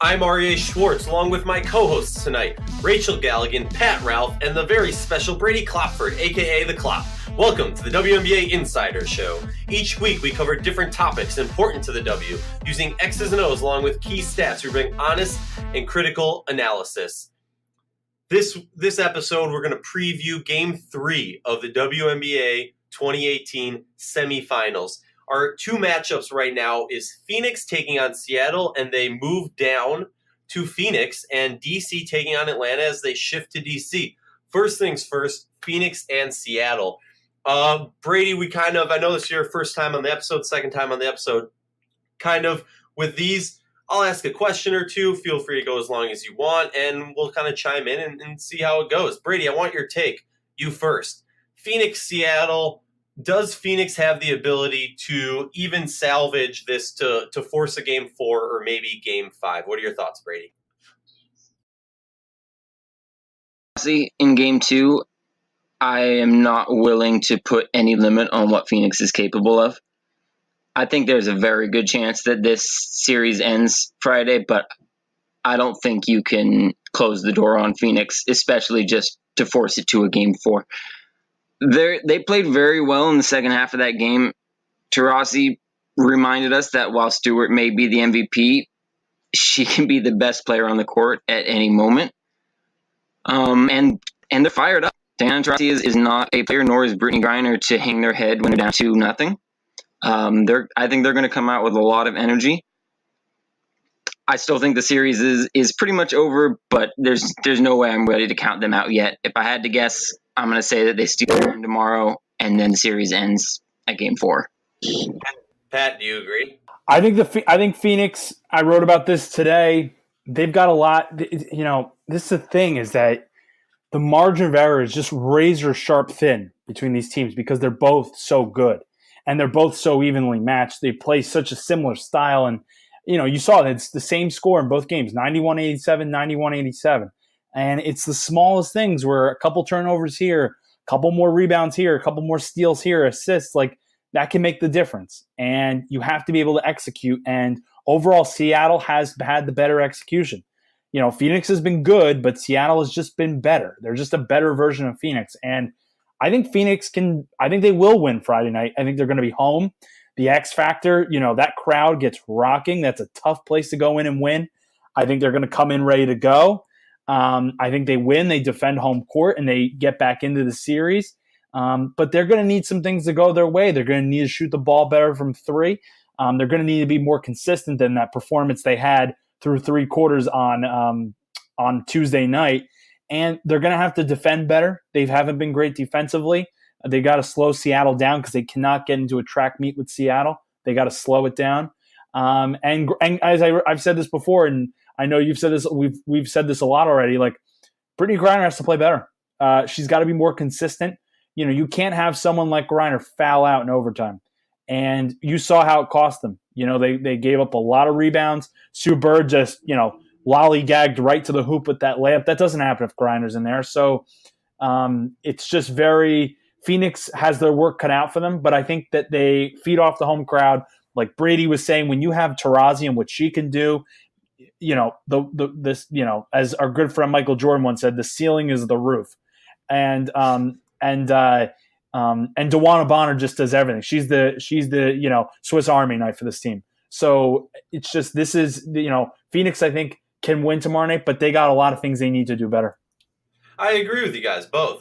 I'm R.A. Schwartz, along with my co-hosts tonight, Rachel Galligan, Pat Ralph, and the very special Brady Klopford, aka The Klop. Welcome to the WNBA Insider Show. Each week we cover different topics important to the W, using X's and O's along with key stats to bring honest and critical analysis. This episode, we're going to preview Game 3 of the WNBA 2018 semifinals. Our two matchups right now is Phoenix taking on Seattle, and they move down to Phoenix, and DC taking on Atlanta as they shift to DC. First things first, Phoenix and Seattle. Brady, I know this is your first time on the episode, second time on the episode. Kind of with these, I'll ask a question or two. Feel free to go as long as you want, and we'll kind of chime in and see how it goes. Brady, I want your take. You first. Phoenix, Seattle. Does Phoenix have the ability to even salvage this to force a Game 4 or maybe Game 5? What are your thoughts, Brady? See, in Game 2, I am not willing to put any limit on what Phoenix is capable of. I think there's a very good chance that this series ends Friday, but I don't think you can close the door on Phoenix, especially just to force it to a Game 4. They played very well in the second half of that game. Taurasi reminded us that while Stewart may be the MVP, she can be the best player on the court at any moment. And they're fired up. Diana Taurasi is not a player, nor is Brittany Griner, to hang their head when they're down 2-0. I think they're going to come out with a lot of energy. I still think the series is pretty much over, but there's no way I'm ready to count them out yet. If I had to guess, I'm going to say that they steal one tomorrow, and then the series ends at Game 4. Pat, do you agree? I think Phoenix, I wrote about this today, they've got a lot. This is the thing, is that the margin of error is just razor sharp thin between these teams because they're both so good, and they're both so evenly matched. They play such a similar style, and you saw that it's the same score in both games, 91-87, 91-87. And it's the smallest things where a couple turnovers here, a couple more rebounds here, a couple more steals here, assists, like that can make the difference. And you have to be able to execute. And overall, Seattle has had the better execution. Phoenix has been good, but Seattle has just been better. They're just a better version of Phoenix. And I think they will win Friday night. I think they're going to be home. The X factor, that crowd gets rocking. That's a tough place to go in and win. I think they're going to come in ready to go. I think they win. They defend home court and they get back into the series. But they're going to need some things to go their way. They're going to need to shoot the ball better from three. They're going to need to be more consistent than that performance they had through three quarters on Tuesday night. And they're going to have to defend better. They haven't been great defensively. They got to slow Seattle down because they cannot get into a track meet with Seattle. They got to slow it down. And as I've said this before, and I know you've said this, we've said this a lot already. Like, Brittany Griner has to play better. She's got to be more consistent. You can't have someone like Griner foul out in overtime. And you saw how it cost them. They gave up a lot of rebounds. Sue Bird just, lollygagged right to the hoop with that layup. That doesn't happen if Griner's in there. So it's just very – Phoenix has their work cut out for them, but I think that they feed off the home crowd. Like Brady was saying, when you have Taurasi and what she can do, as our good friend Michael Jordan once said, the ceiling is the roof. And DeWanna Bonner just does everything. She's the Swiss Army knife for this team. So it's just, this is, Phoenix, I think, can win tomorrow night, but they got a lot of things they need to do better. I agree with you guys both.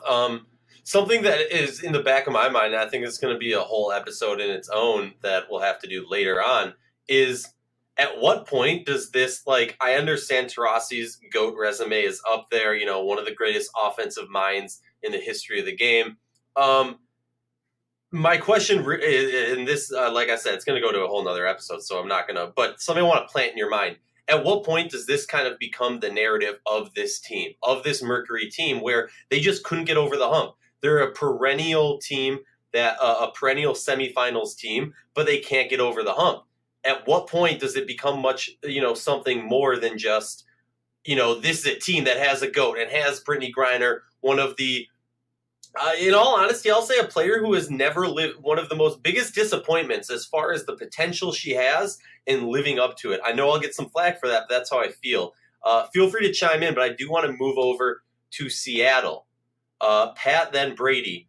Something that is in the back of my mind, and I think it's going to be a whole episode in its own that we'll have to do later on, is at what point does this, I understand Taurasi's GOAT resume is up there, one of the greatest offensive minds in the history of the game. My question, and this, like I said, it's going to go to a whole nother episode, so I'm not going to, but something I want to plant in your mind. At what point does this kind of become the narrative of this team, of this Mercury team, where they just couldn't get over the hump? They're a perennial team, a perennial semifinals team, but they can't get over the hump. At what point does it become much, something more than just, this is a team that has a GOAT and has Brittany Griner, one of the In all honesty, I'll say a player who has never lived one of the most biggest disappointments as far as the potential she has in living up to it. I know I'll get some flack for that, but that's how I feel. Feel free to chime in, but I do want to move over to Seattle. Pat, then Brady.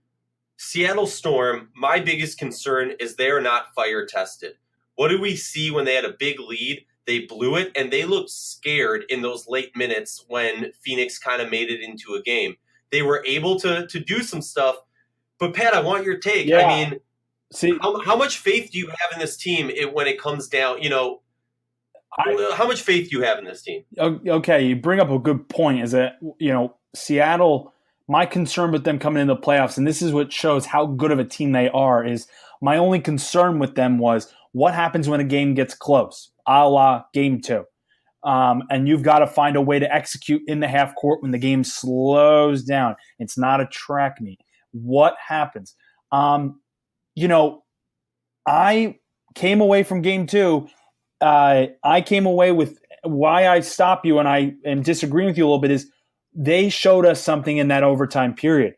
Seattle Storm, my biggest concern is they're not fire tested. What do we see when they had a big lead? They blew it, and they looked scared in those late minutes when Phoenix kind of made it into a game. They were able to do some stuff. But, Pat, I want your take. Yeah. I mean, how much faith do you have in this team when it comes down, how much faith do you have in this team? Okay, you bring up a good point is that, Seattle, my concern with them coming into the playoffs, and this is what shows how good of a team they are, is my only concern with them was what happens when a game gets close, a la Game 2. And you've got to find a way to execute in the half court when the game slows down. It's not a track meet. What happens? I came away from Game 2. I came away with why I stop you and I am disagreeing with you a little bit is they showed us something in that overtime period.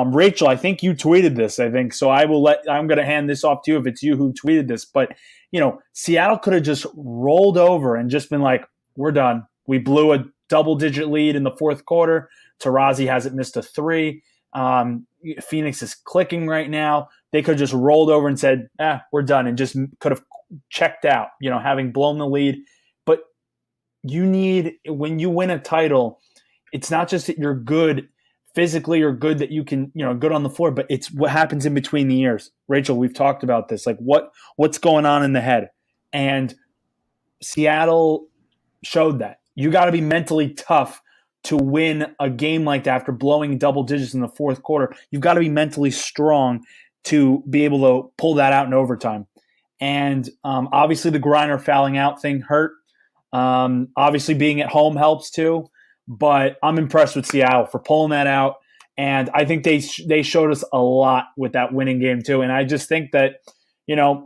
Rachel, I think you tweeted this, I think. So I'm going to hand this off to you if it's you who tweeted this. But, Seattle could have just rolled over and just been like, we're done. We blew a double-digit lead in the fourth quarter. Taurasi hasn't missed a three. Phoenix is clicking right now. They could have just rolled over and said, we're done, and just could have checked out, having blown the lead. But when you win a title, it's not just that you're good physically or good that you can, good on the floor, but it's what happens in between the ears. Rachel, we've talked about this, like what's going on in the head. And Seattle showed that. You got to be mentally tough to win a game like that after blowing double digits in the fourth quarter. You've got to be mentally strong to be able to pull that out in overtime. And obviously the Griner fouling out thing hurt. Obviously being at home helps too. But I'm impressed with Seattle for pulling that out. And I think they showed us a lot with that winning game too. And I just think that,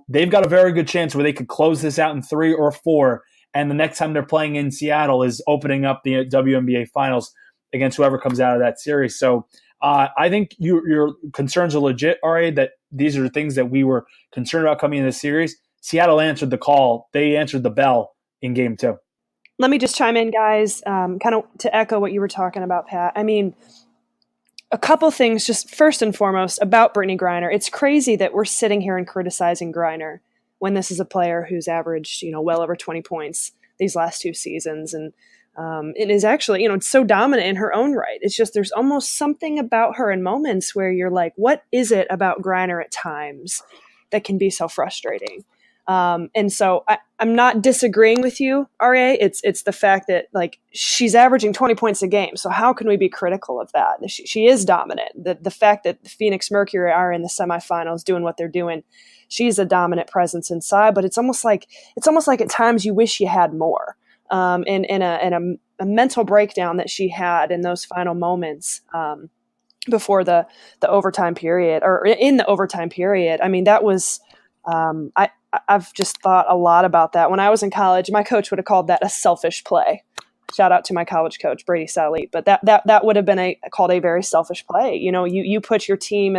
they've got a very good chance where they could close this out in 3 or 4. And the next time they're playing in Seattle is opening up the WNBA Finals against whoever comes out of that series. So I think your concerns are legit, RA, that these are things that we were concerned about coming in this series. Seattle answered the call. They answered the bell in Game 2. Let me just chime in, guys, kind of to echo what you were talking about, Pat. I mean, a couple things just first and foremost about Brittany Griner. It's crazy that we're sitting here and criticizing Griner when this is a player who's averaged, well over 20 points these last 2 seasons. And it is actually, it's so dominant in her own right. It's just there's almost something about her in moments where you're like, what is it about Griner at times that can be so frustrating? And so I'm not disagreeing with you, RA. It's the fact that she's averaging 20 points a game. So how can we be critical of that? She is dominant. The fact that the Phoenix Mercury are in the semifinals doing what they're doing, she's a dominant presence inside. But it's almost like at times you wish you had more. And a mental breakdown that she had in those final moments before the overtime period or in the overtime period. I mean, that was I've just thought a lot about that. When I was in college, my coach would have called that a selfish play. Shout out to my college coach, Brady Salit. But that would have been called a very selfish play. You put your team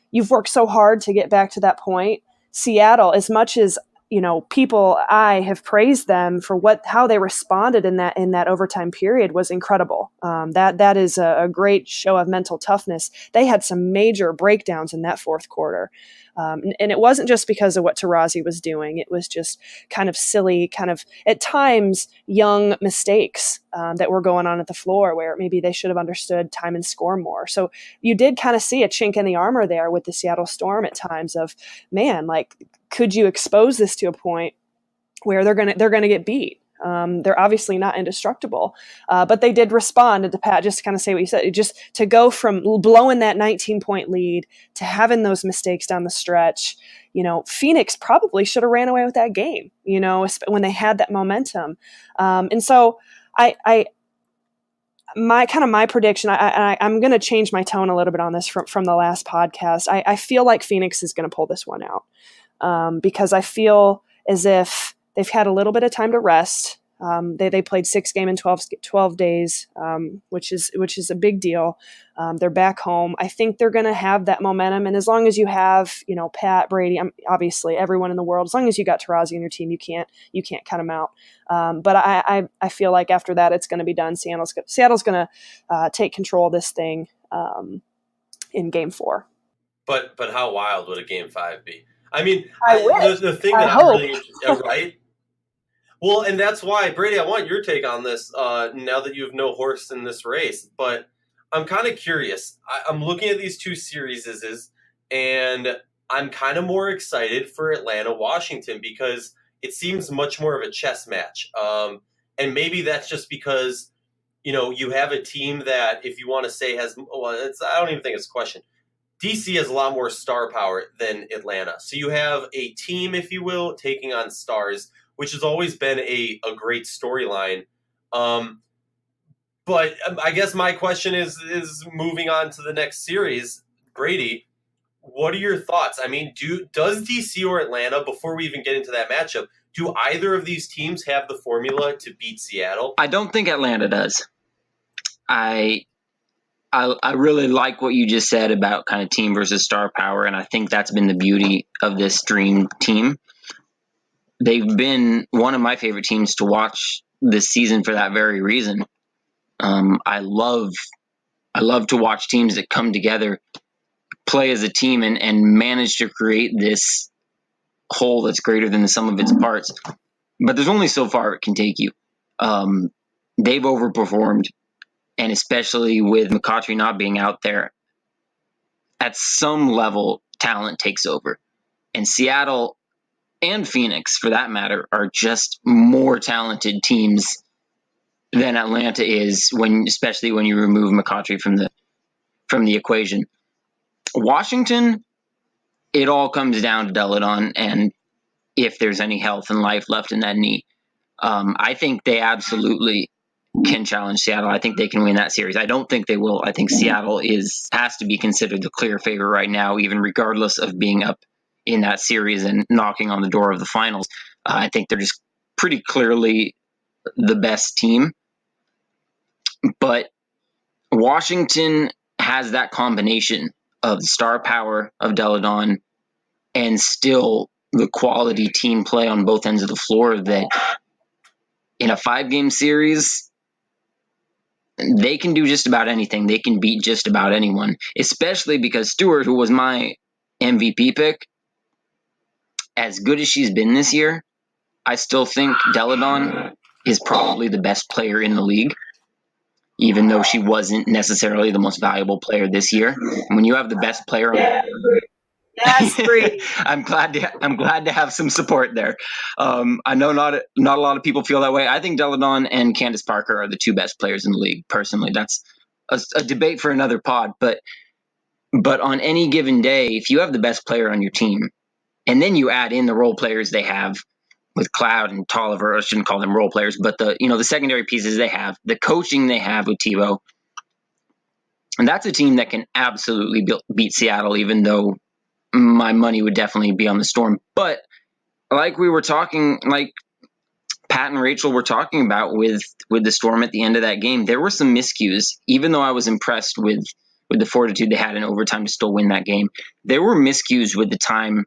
you've worked so hard to get back to that point. Seattle, as much as I have praised them for how they responded in that overtime period was incredible. That is a great show of mental toughness. They had some major breakdowns in that fourth quarter. And it wasn't just because of what Taurasi was doing. It was just kind of silly, kind of at times young mistakes that were going on at the floor where maybe they should have understood time and score more. So you did kind of see a chink in the armor there with the Seattle Storm at times of, man, could you expose this to a point where they're gonna get beat? They're obviously not indestructible, but they did respond. And to Pat, just to kind of say what you said, just to go from blowing that 19-point lead to having those mistakes down the stretch, Phoenix probably should have ran away with that game, when they had that momentum. And so my prediction, I'm going to change my tone a little bit on this from the last podcast. I feel like Phoenix is going to pull this one out because I feel as if they've had a little bit of time to rest. They played 6 games in 12 days, which is a big deal. They're back home. I think they're going to have that momentum. And as long as you have, Pat, Brady, obviously everyone in the world, as long as you got Taurasi on your team, you can't cut them out. But I feel like after that, it's going to be done. Seattle's going to take control of this thing in Game 4. But how wild would a Game 5 be? I mean, the thing that I'm really interested, right? Well, and that's why, Brady, I want your take on this now that you have no horse in this race. But I'm kind of curious. I'm looking at these two series, and I'm kind of more excited for Atlanta-Washington because it seems much more of a chess match. And maybe that's just because, you have a team that, if you want to say I don't even think it's a question. DC has a lot more star power than Atlanta. So you have a team, if you will, taking on stars, which has always been a great storyline. But I guess my question is moving on to the next series. Brady, what are your thoughts? I mean, does DC or Atlanta, before we even get into that matchup, do either of these teams have the formula to beat Seattle? I don't think Atlanta does. I really like what you just said about kind of team versus star power, and I think that's been the beauty of this dream team. They've been one of my favorite teams to watch this season for that very reason. I love to watch teams that come together, play as a team, and manage to create this whole that's greater than the sum of its parts. But there's only so far it can take you. They've overperformed, and especially with McCautry not being out there, at some level, talent takes over. And Seattle and Phoenix, for that matter, are just more talented teams than Atlanta is, especially when you remove McCautry from the equation. Washington, it all comes down to Deladon and if there's any health and life left in that knee. I think they absolutely can challenge Seattle. I think they can win that series. I don't think they will. I think Seattle has to be considered the clear favorite right now, even regardless of being up in that series and knocking on the door of the finals. I think they're just pretty clearly the best team. But Washington has that combination of star power of Deladon and still the quality team play on both ends of the floor that in a 5-game series, they can do just about anything. They can beat just about anyone, especially because Stewart, who was my MVP pick, as good as she's been this year, I still think Deladon is probably the best player in the league, even though she wasn't necessarily the most valuable player this year. And when you have the best player on Yes, Bree. I'm glad to have some support there. I know not a lot of people feel that way. I think Deladon and Candace Parker are the two best players in the league. Personally, that's a debate for another pod. But on any given day, if you have the best player on your team, and then you add in the role players they have with Cloud and Tolliver, I shouldn't call them role players, but the secondary pieces they have, the coaching they have with Tebow, and that's a team that can absolutely beat Seattle, even though my money would definitely be on the Storm. But like Pat and Rachel were talking about with the Storm at the end of that game, there were some miscues. Even though I was impressed with the fortitude they had in overtime to still win that game, there were miscues with the time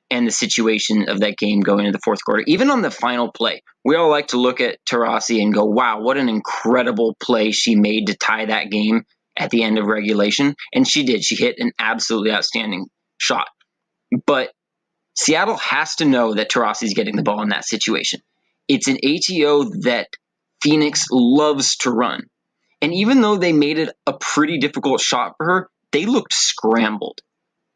and the situation of that game going into the fourth quarter. Even on the final play, we all like to look at Taurasi and go, wow, what an incredible play she made to tie that game at the end of regulation. And she did. She hit an absolutely outstanding shot. But Seattle has to know that Taurasi's getting the ball in that situation. It's an ATO that Phoenix loves to run. And even though they made it a pretty difficult shot for her, they looked scrambled.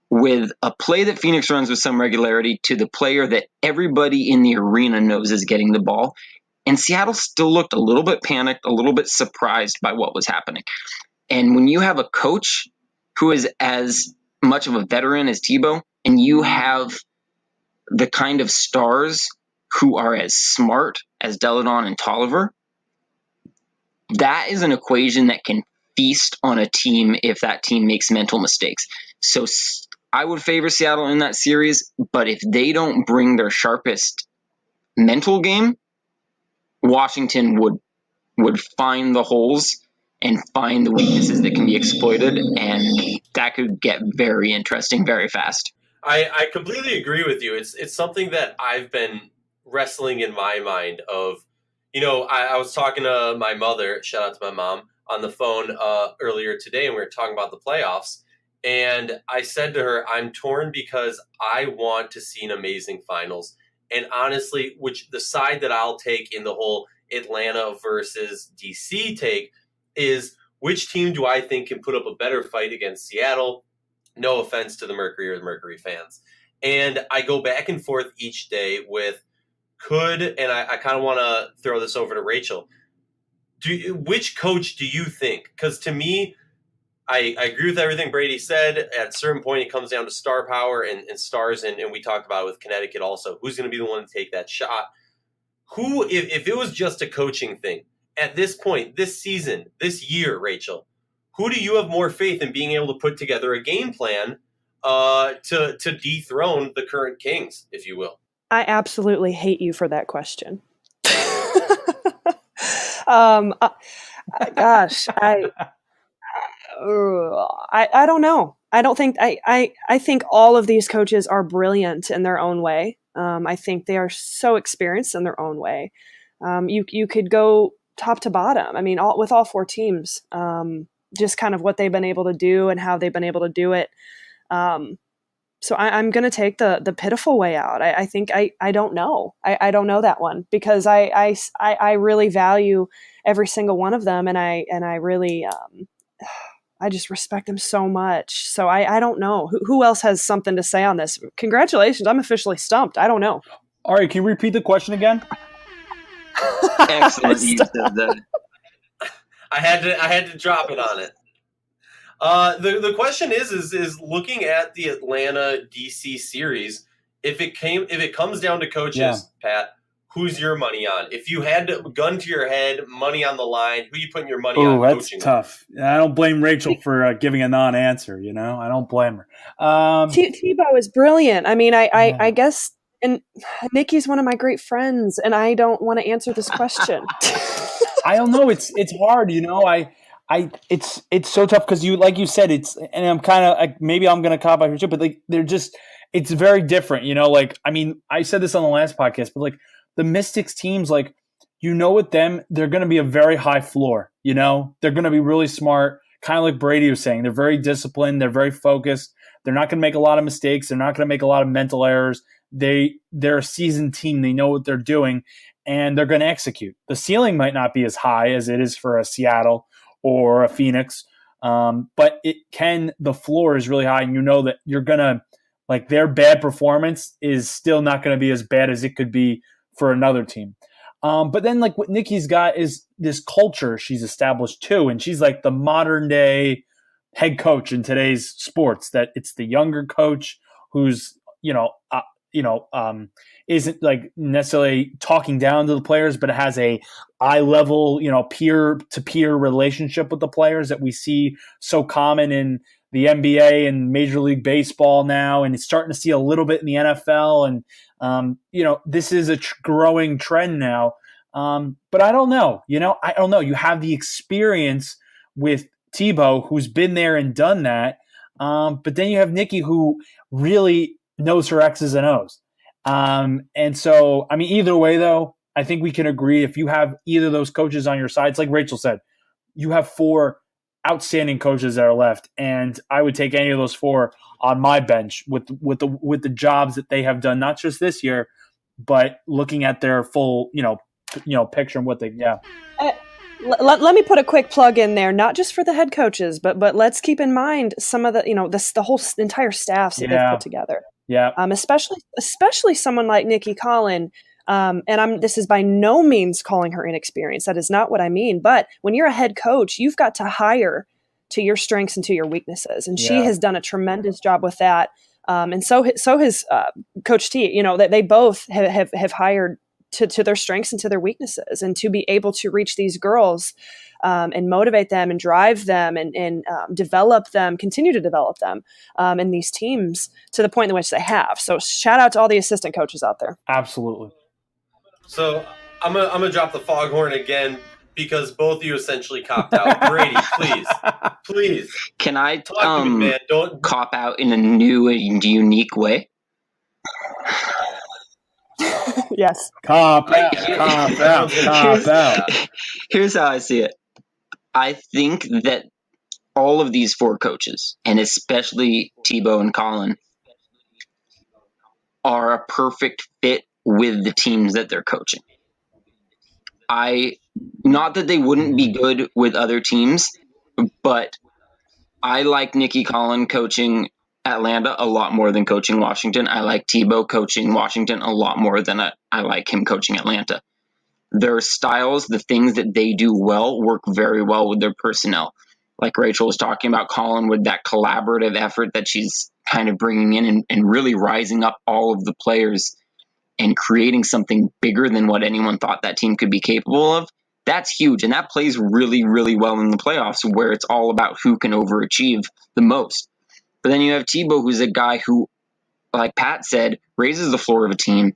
With a play that Phoenix runs with some regularity to the player that everybody in the arena knows is getting the ball. And Seattle still looked a little bit panicked, a little bit surprised by what was happening. And when you have a coach who is as much of a veteran as Tebow, and you have the kind of stars who are as smart as Deladon and Tolliver, that is an equation that can feast on a team if that team makes mental mistakes. So I would favor Seattle in that series, but if they don't bring their sharpest mental game, Washington would find the holes and find the weaknesses that can be exploited, and that could get very interesting very fast. I completely agree with you. It's something that I've been wrestling in my mind of, I was talking to my mother, shout out to my mom, on the phone earlier today, and we were talking about the playoffs. And I said to her, I'm torn because I want to see an amazing finals. And honestly, which the side that I'll take in the whole Atlanta versus DC take is, which team do I think can put up a better fight against Seattle? No offense to the Mercury or the Mercury fans. And I go back and forth each day with and I kind of want to throw this over to Rachel. Which coach do you think? Because to me, I agree with everything Brady said. At a certain point, it comes down to star power and stars, and we talked about it with Connecticut also. Who's going to be the one to take that shot? If it was just a coaching thing, at this point, this season, this year, Rachel, who do you have more faith in being able to put together a game plan to dethrone the current Kings, if you will? I absolutely hate you for that question. Gosh, I don't know. I don't think I think all of these coaches are brilliant in their own way. I think they are so experienced in their own way. You could go top to bottom. I mean, with all four teams, just kind of what they've been able to do and how they've been able to do it. So I'm going to take the pitiful way out. I think I don't know. I don't know that one because I really value every single one of them, and I really I just respect them so much. So I don't know who else has something to say on this. Congratulations, I'm officially stumped. I don't know. All right, can you repeat the question again? Excellent use of the. I had to drop it on it. The question is looking at the Atlanta DC series, if it comes down to coaches, Pat, who's your money on? If you had a gun to your head, money on the line, who you putting your money on? That's coaching tough. I don't blame Rachel for giving a non-answer. I don't blame her. Tebow is brilliant. I mean, I guess, and Nikki's one of my great friends, and I don't want to answer this question. I don't know. It's hard. It's so tough because like you said, and I'm kind of maybe I'm gonna cop out here too, but it's very different. I said this on the last podcast, but the Mystics teams, with them, they're going to be a very high floor. They're going to be really smart, kind of like Brady was saying. They're very disciplined. They're very focused. They're not going to make a lot of mistakes. They're not going to make a lot of mental errors. They're a seasoned team. They know what they're doing, and they're going to execute. The ceiling might not be as high as it is for a Seattle or a Phoenix, but the floor is really high, and that you're going to, their bad performance is still not going to be as bad as it could be for another team. But then what Nikki's got is this culture she's established too. And she's the modern day head coach in today's sports, that it's the younger coach who's, isn't necessarily talking down to the players, but has a eye level, peer to peer relationship with the players that we see so common in the NBA and Major League Baseball now, and it's starting to see a little bit in the NFL. And, this is a growing trend now. But I don't know. I don't know. You have the experience with Tebow, who's been there and done that. But then you have Nikki, who really knows her X's and O's. And so, either way, though, I think we can agree if you have either of those coaches on your side, it's like Rachel said, you have four outstanding coaches that are left, and I would take any of those four on my bench with the jobs that they have done, not just this year, but looking at their full picture and what they Let me put a quick plug in there, not just for the head coaches, but let's keep in mind some of the the whole entire staffs that they've put together. Yeah. Especially someone like Nikki Collin. And this is by no means calling her inexperienced. That is not what I mean. But when you're a head coach, you've got to hire to your strengths and to your weaknesses. And she has done a tremendous job with that. And so has Coach T. That they both have hired to their strengths and to their weaknesses, and to be able to reach these girls and motivate them and drive them and develop them, continue to develop them in these teams to the point in which they have. So shout out to all the assistant coaches out there. Absolutely. So I'm gonna drop the foghorn again because both of you essentially copped out. Brady, please. Can I Talk to me, man. Don't cop out in a new and unique way? Yes. Cop out. Here's how I see it. I think that all of these four coaches, and especially Tebow and Colin, are a perfect fit with the teams that they're coaching. Not that they wouldn't be good with other teams, but I like Nikki Collin coaching Atlanta a lot more than coaching Washington. I like Tebow coaching Washington a lot more than I like him coaching Atlanta. Their styles, the things that they do well, work very well with their personnel. Like Rachel was talking about, Colin, with that collaborative effort that she's kind of bringing in and really rising up all of the players and creating something bigger than what anyone thought that team could be capable of. That's huge. And that plays really, really well in the playoffs where it's all about who can overachieve the most. But then you have Tebow, who's a guy who, like Pat said, raises the floor of a team.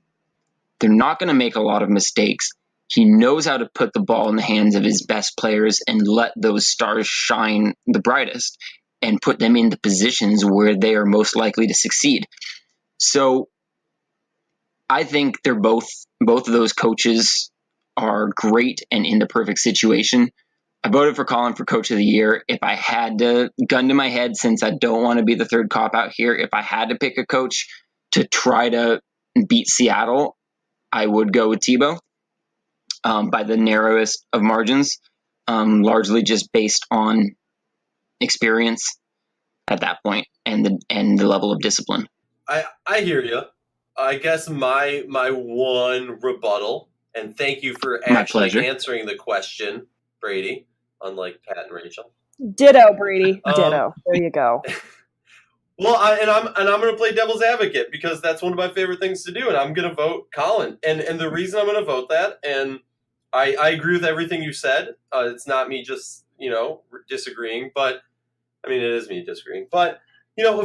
They're not going to make a lot of mistakes. He knows how to put the ball in the hands of his best players and let those stars shine the brightest and put them in the positions where they are most likely to succeed. So I think they're both of those coaches are great and in the perfect situation. I voted for Colin for Coach of the Year. If I had to, gun to my head, since I don't want to be the third cop out here, if I had to pick a coach to try to beat Seattle, I would go with Tebow. By the narrowest of margins, largely just based on experience at that point and the level of discipline. I hear you. I guess my one rebuttal, and thank you for actually answering the question, Brady, unlike Pat and Rachel. Ditto, Brady. Ditto. There you go. Well, I'm going to play devil's advocate because that's one of my favorite things to do, and I'm going to vote Colin. And the reason I'm going to vote that, and I agree with everything you said. It's not me just, disagreeing, but I mean, it is me disagreeing. But,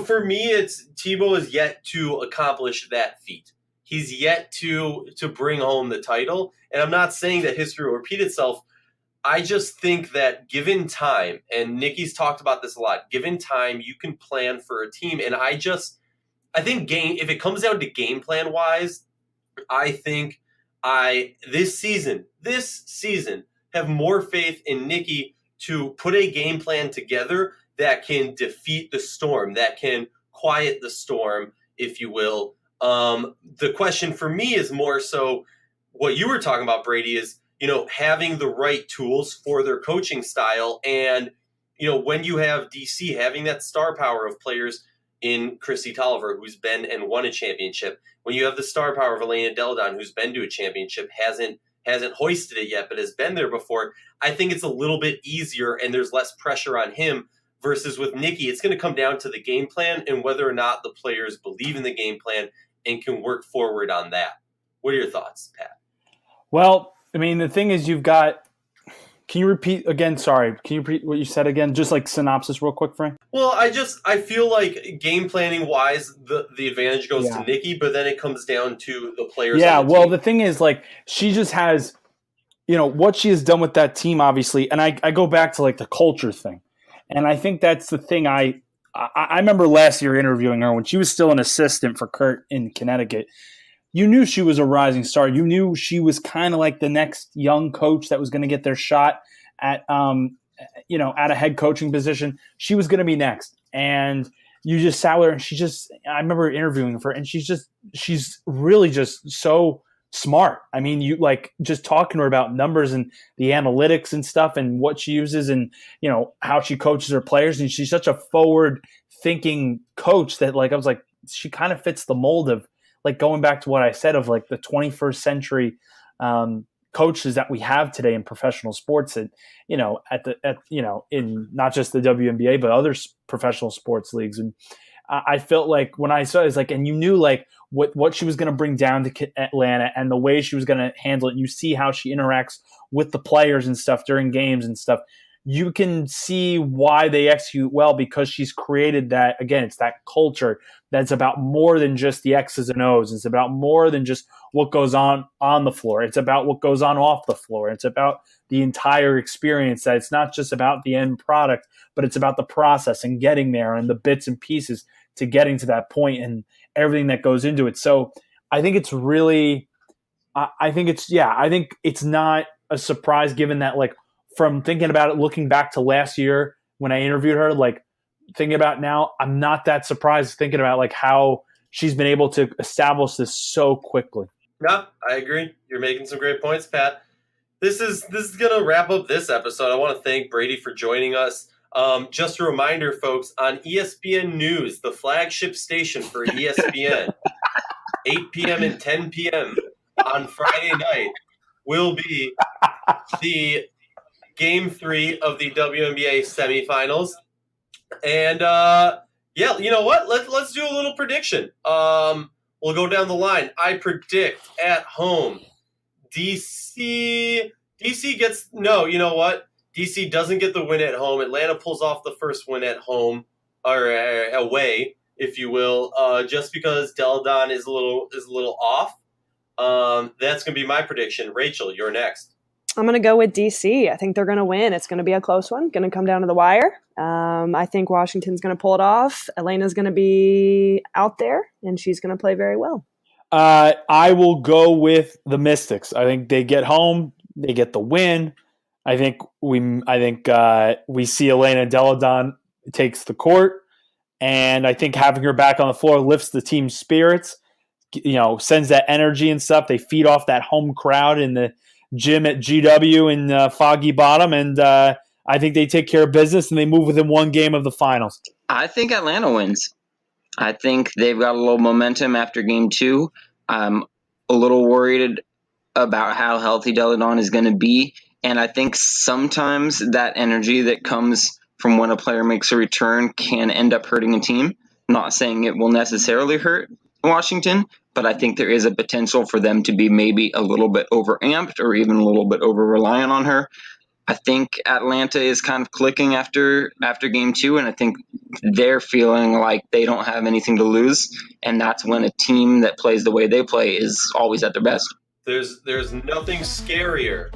for me, it's Tebow is yet to accomplish that feat. He's yet to bring home the title. And I'm not saying that history will repeat itself. I just think that given time, and Nikki's talked about this a lot, given time, you can plan for a team. And I think if it comes down to game plan wise, I think this season have more faith in Nikki to put a game plan together that can defeat the storm, that can quiet the storm, if you will. The question for me is more so what you were talking about, Brady, is, having the right tools for their coaching style. And, when you have DC having that star power of players in Chrissy Tolliver, who's been and won a championship, when you have the star power of Elena Deladon, who's been to a championship, hasn't hoisted it yet, but has been there before, I think it's a little bit easier and there's less pressure on him. Versus with Nikki, it's going to come down to the game plan and whether or not the players believe in the game plan and can work forward on that. What are your thoughts, Pat? Well, I mean, the thing is, you've got. Can you repeat again? Sorry, can you repeat what you said again? Just like synopsis, real quick, Frank. Well, I feel like game planning wise, the advantage goes to Nikki, but then it comes down to the players. Yeah, on the well, team. The thing is, like, she just has, what she has done with that team, obviously, and I go back to like the culture thing. And I think that's the thing I remember last year interviewing her when she was still an assistant for Kurt in Connecticut. You knew she was a rising star. You knew she was kind of like the next young coach that was going to get their shot at a head coaching position. She was going to be next. And you just sat with her and I remember interviewing her and she's really just so smart. I mean, you like just talking to her about numbers and the analytics and stuff and what she uses and, how she coaches her players. And she's such a forward thinking coach that like, I was like, she kind of fits the mold of like going back to what I said of like the 21st century coaches that we have today in professional sports and, in not just the WNBA, but other professional sports leagues. And I felt like when I saw it, it's like, and you knew like what she was going to bring down to Atlanta and the way she was going to handle it. And you see how she interacts with the players and stuff during games and stuff. you can see why they execute well because she's created that. Again, it's that culture that's about more than just the X's and O's. It's about more than just what goes on the floor. It's about what goes on off the floor. It's about the entire experience, that it's not just about the end product, but it's about the process and getting there and the bits and pieces to getting to that point and everything that goes into it. So I think it's really, I think it's not a surprise given that, like, from thinking about it, looking back to last year when I interviewed her, like thinking about now, I'm not that surprised thinking about like how she's been able to establish this so quickly. Yeah, I agree. You're making some great points, Pat. This is going to wrap up this episode. I want to thank Brady for joining us. Just a reminder, folks, on ESPN News, the flagship station for ESPN, 8 p.m. and 10 p.m. on Friday night will be the Game 3 of the WNBA semifinals. And, yeah, you know what? Let's do a little prediction. We'll go down the line. I predict at home, DC gets – no, you know what? DC doesn't get the win at home. Atlanta pulls off the first win at home, or away, if you will, just because Deladon is a little off. That's going to be my prediction. Rachel, you're next. I'm going to go with DC. I think they're going to win. It's going to be a close one. Going to come down to the wire. I think Washington's going to pull it off. Elena's going to be out there, and she's going to play very well. I will go with the Mystics. I think they get home. They get the win. I think we see Elena Deladon takes the court, and I think having her back on the floor lifts the team's spirits. You know, sends that energy and stuff. They feed off that home crowd in the gym at GW in Foggy Bottom, and I think they take care of business and they move within one game of the finals. I think Atlanta wins. I think they've got a little momentum after game 2. I'm a little worried about how healthy Deladon is going to be, and I think sometimes that energy that comes from when a player makes a return can end up hurting a team. Not saying it will necessarily hurt Washington, but I think there is a potential for them to be maybe a little bit overamped or even a little bit over-reliant on her. I think Atlanta is kind of clicking after game 2, and I think they're feeling like they don't have anything to lose, and that's when a team that plays the way they play is always at their best. There's nothing scarier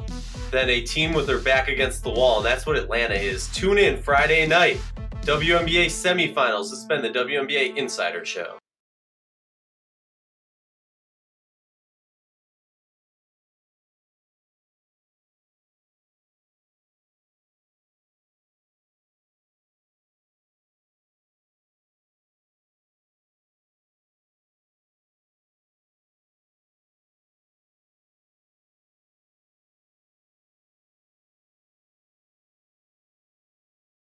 than a team with their back against the wall, and that's what Atlanta is. Tune in Friday night, WNBA semifinals. This has been the WNBA Insider Show.